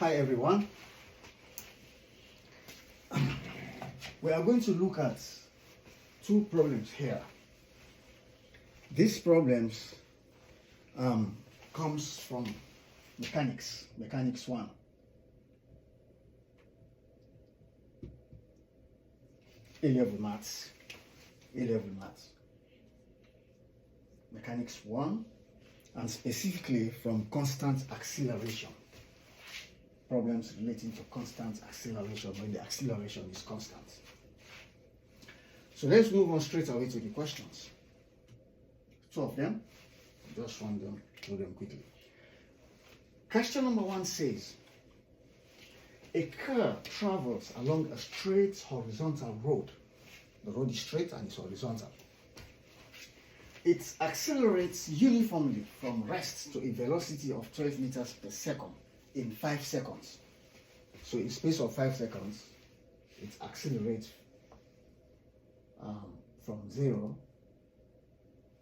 Hi everyone. We are going to look at two problems here. These problems comes from mechanics 1. A-level maths. Mechanics 1, and specifically from constant acceleration. Problems relating to constant acceleration when the acceleration is constant. So let's move on straight away to the questions. 2 of them, just run them through them quickly. Question number 1 says, a car travels along a straight horizontal road. The road is straight and it's horizontal. It accelerates uniformly from rest to a velocity of 12 meters per second in 5 seconds. So in space of 5 seconds, it accelerates from 0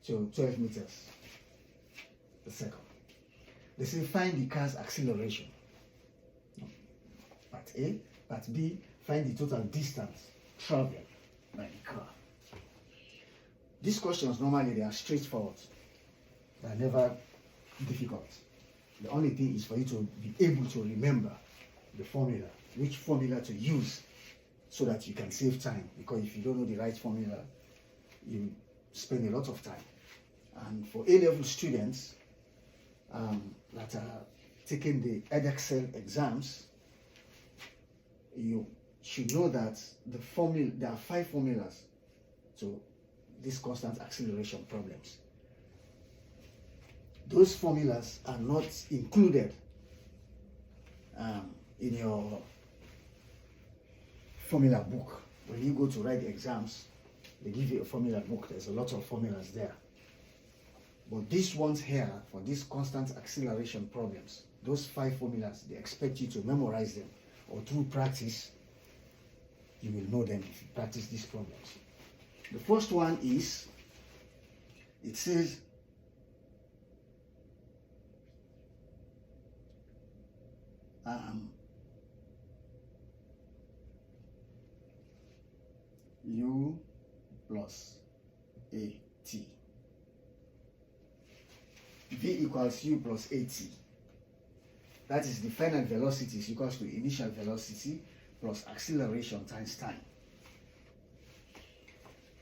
to 12 meters per second. They say find the car's acceleration. Part A. Part B, find the total distance traveled by the car. These questions normally they are straightforward. They are never difficult. The only thing is for you to be able to remember the formula, which formula to use so that you can save time. Because if you don't know the right formula, you spend a lot of time. And for A-level students that are taking the Edexcel exams, you should know that there are 5 formulas to these constant acceleration problems. Those formulas are not included in your formula book. When you go to write the exams, they give you a formula book. There's a lot of formulas there. But these ones here, for these constant acceleration problems, those 5 formulas, they expect you to memorize them, or through practice, you will know them if you practice these problems. The first one is, it says, U plus AT. V equals U plus AT. That is the final velocity is equals to initial velocity plus acceleration times time.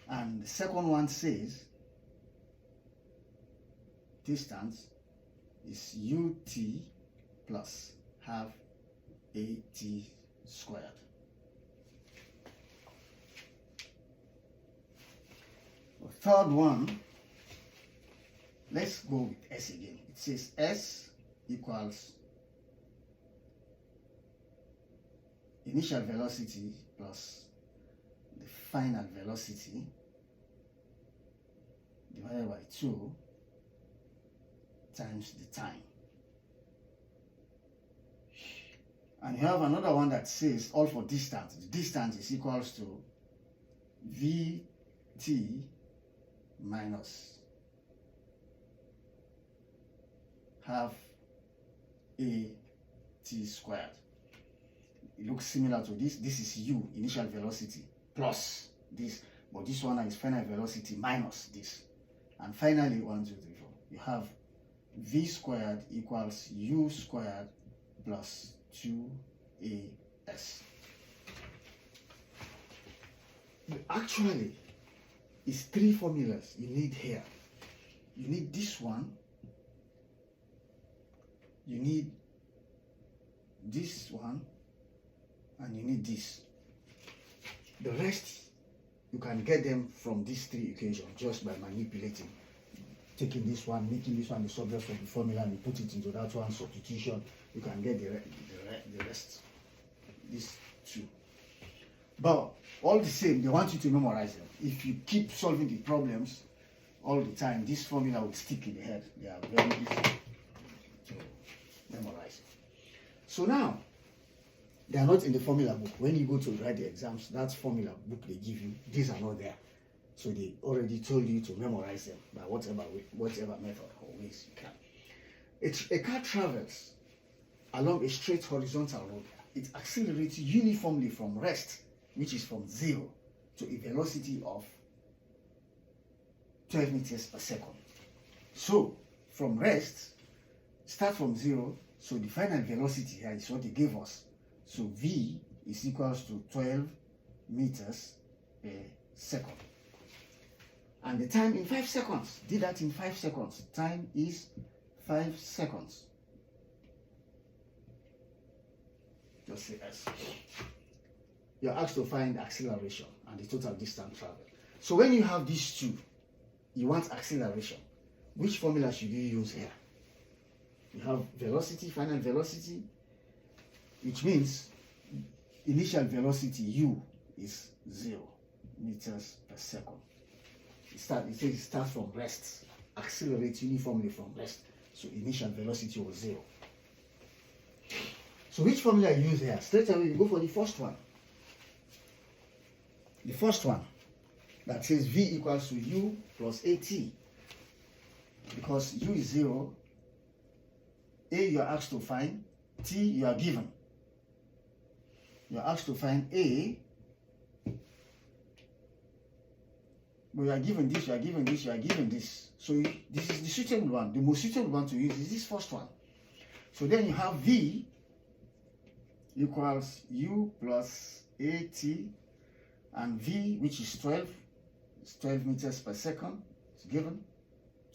And the second one says distance is UT plus half AT squared. The third one, let's go with S again. It says S equals initial velocity plus the final velocity divided by 2 times the time. And you have another one that says all for distance. The distance is equals to VT minus half AT squared. It looks similar to this. This is U, initial velocity, plus this. But this one is final velocity minus this. And finally, 1, 2, 3, 4. You have V squared equals U squared plus 2AS. Actually, it's 3 formulas you need here. You need this one. You need this one. And you need this. The rest, you can get them from these 3 equations just by manipulating. Taking this one, making this one the subject of the formula, and you put it into that one, substitution. You can get the rest. These 2. But all the same, they want you to memorize them. If you keep solving the problems all the time, this formula will stick in the head. They are very easy to memorize. So now, they are not in the formula book. When you go to write the exams, that formula book they give you, these are not there. So they already told you to memorize them by whatever method or ways you can. A car travels along a straight horizontal road, it accelerates uniformly from rest, which is from 0 to a velocity of 12 meters per second. So from rest, start from 0, so the final velocity here is what they gave us. So v is equals to 12 meters per second. And the time in 5 seconds, did that in 5 seconds. Time is 5 seconds. Just say S. You're asked to find acceleration and the total distance traveled. So when you have these two, you want acceleration. Which formula should you use here? You have velocity, final velocity, which means initial velocity u is 0 meters per second. It says it starts from rest, accelerates uniformly from rest. So initial velocity was 0. So which formula you use here? Straight away you go for the first one. The first one that says v equals to u plus at. Because u is 0, a you are asked to find, t you are given. You are asked to find a, but you are given this, you are given this, you are given this. So this is the suitable one. The most suitable one to use is this first one. So then you have v equals u plus at, and v, which is 12, is 12 meters per second, it's given,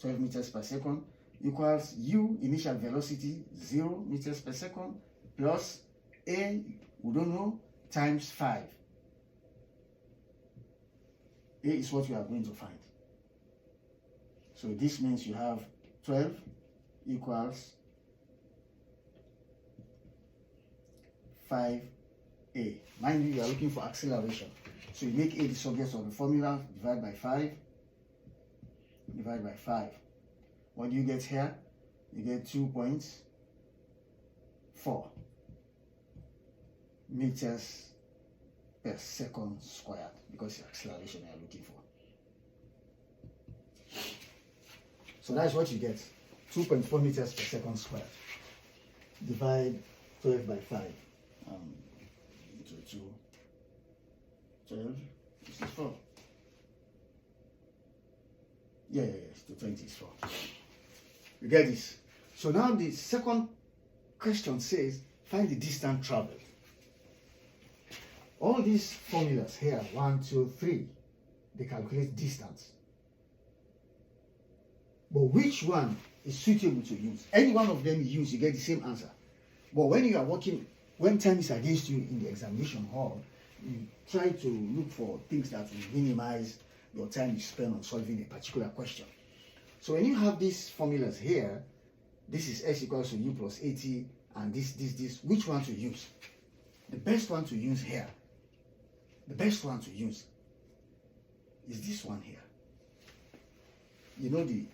12 meters per second, equals u, initial velocity, 0 meters per second, plus a, we don't know, times 5. A is what we are going to find. So this means you have 12 equals 5a. Mind you, you are looking for acceleration. So you make a the subject of the formula, divide by 5, divide by 5. What do you get here? You get 2.4 meters per second squared, because the acceleration you are looking for. So that's what you get, 2.4 meters per second squared. Divide 12 by 5 into 2. 12, this is 4. Yeah, 20 is 4. You get this? So now the second question says, find the distance traveled. All these formulas here, 1, 2, 3, they calculate distance. But which one is suitable to use? Any one of them you use, you get the same answer. But when you are working, when time is against you in the examination hall, you try to look for things that will minimize your time you spend on solving a particular question. So when you have these formulas here, this is s equals to u plus at, and this, which one to use? The best one to use here, the best one to use is this one here. You know the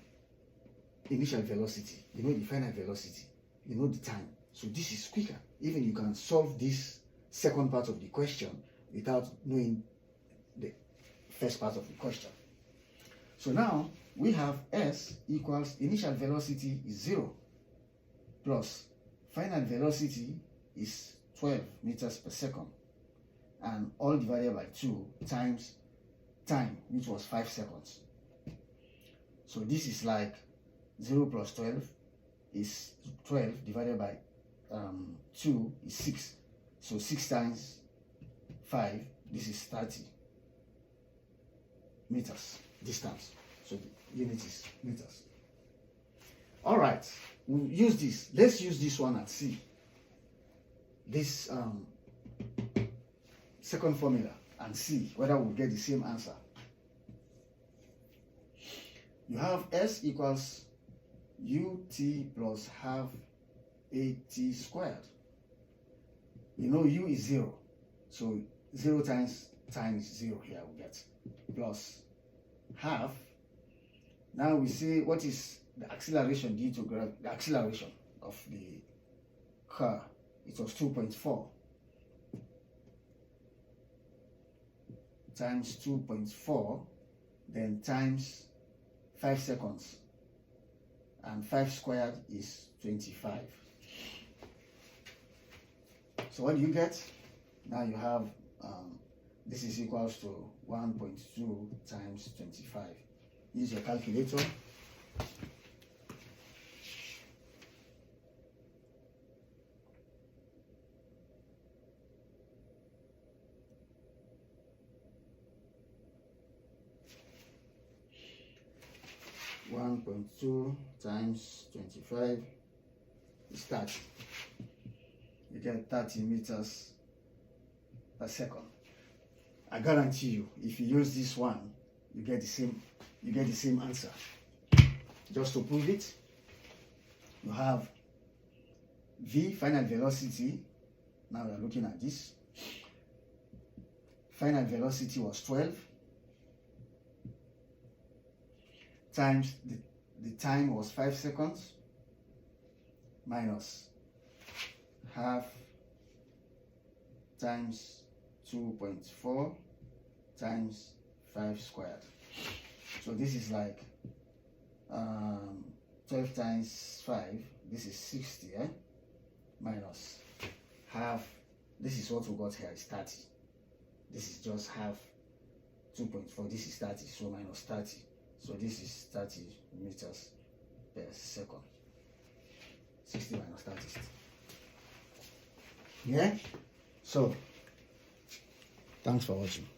initial velocity, you know the final velocity, you know the time. So this is quicker. Even you can solve this second part of the question without knowing the first part of the question. So now we have s equals initial velocity is 0 plus final velocity is 12 meters per second, and all divided by 2 times time, which was 5 seconds. So this is like 0 plus 12 is 12 divided by 2 is 6. So 6 times 5, this is 30 meters distance. So the unit is meters. All right, we'll use this. Let's use this one and see this second formula and see whether we'll get the same answer. You have s equals ut plus half at squared. You know u is 0, so 0 times 0 here we get, plus half. Now we see what is the acceleration due to the acceleration of the car. It was 2.4 times 2.4, then times 5 seconds, and 5 squared is 25. So what do you get? Now you have this is equals to 1.2 times 25. Use your calculator. One point two times 25 is 30. You get 30 meters per second. I guarantee you, if you use this one, you get the same answer. Just to prove it, you have V, final velocity. Now we are looking at this. Final velocity was 12 times the time was 5 seconds minus half times 2.4 times 5 squared. So this is like 12 times 5, this is 60, minus half, this is what we got here is 30. This is just half 2.4, this is 30, so minus 30. So this is 30 meters per second. 60 minus 30. Yeah? So, thanks for watching.